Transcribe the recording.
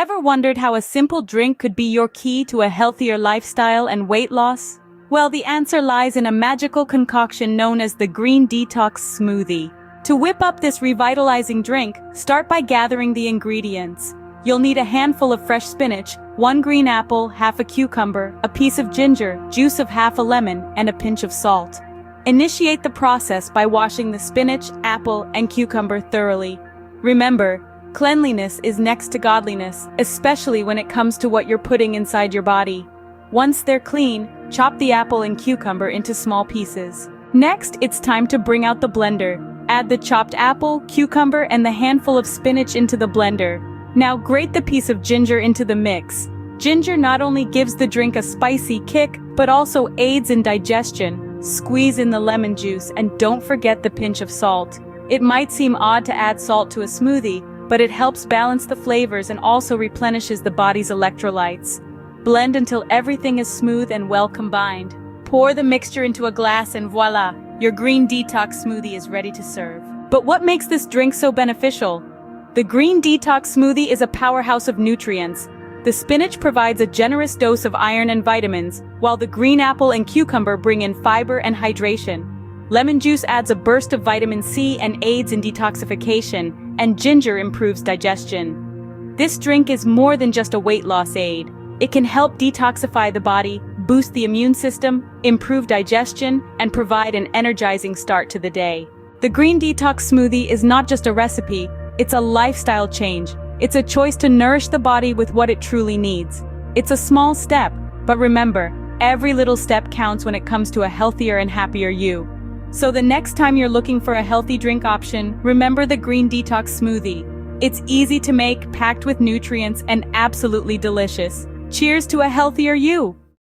Ever wondered how a simple drink could be your key to a healthier lifestyle and weight loss? Well, the answer lies in a magical concoction known as the Green Detox Smoothie. To whip up this revitalizing drink, start by gathering the ingredients. You'll need a handful of fresh spinach, 1 green apple, half a cucumber, a piece of ginger, juice of half a lemon, and a pinch of salt. Initiate the process by washing the spinach, apple, and cucumber thoroughly. Remember, cleanliness is next to godliness, especially when it comes to what you're putting inside your body. Once they're clean, chop the apple and cucumber into small pieces. Next, it's time to bring out the blender. Add the chopped apple, cucumber, and the handful of spinach into the blender. Now grate the piece of ginger into the mix. Ginger not only gives the drink a spicy kick, but also aids in digestion. Squeeze in the lemon juice and don't forget the pinch of salt. It might seem odd to add salt to a smoothie, but it helps balance the flavors and also replenishes the body's electrolytes. Blend until everything is smooth and well combined. Pour the mixture into a glass and voila, your green detox smoothie is ready to serve. But what makes this drink so beneficial? The Green Detox Smoothie is a powerhouse of nutrients. The spinach provides a generous dose of iron and vitamins, while the green apple and cucumber bring in fiber and hydration. Lemon juice adds a burst of vitamin C and aids in detoxification, and ginger improves digestion. This drink is more than just a weight loss aid. It can help detoxify the body, boost the immune system, improve digestion, and provide an energizing start to the day. The Green Detox Smoothie is not just a recipe, it's a lifestyle change. It's a choice to nourish the body with what it truly needs. It's a small step, but remember, every little step counts when it comes to a healthier and happier you. So the next time you're looking for a healthy drink option, remember the Green Detox Smoothie. It's easy to make, packed with nutrients, and absolutely delicious. Cheers to a healthier you!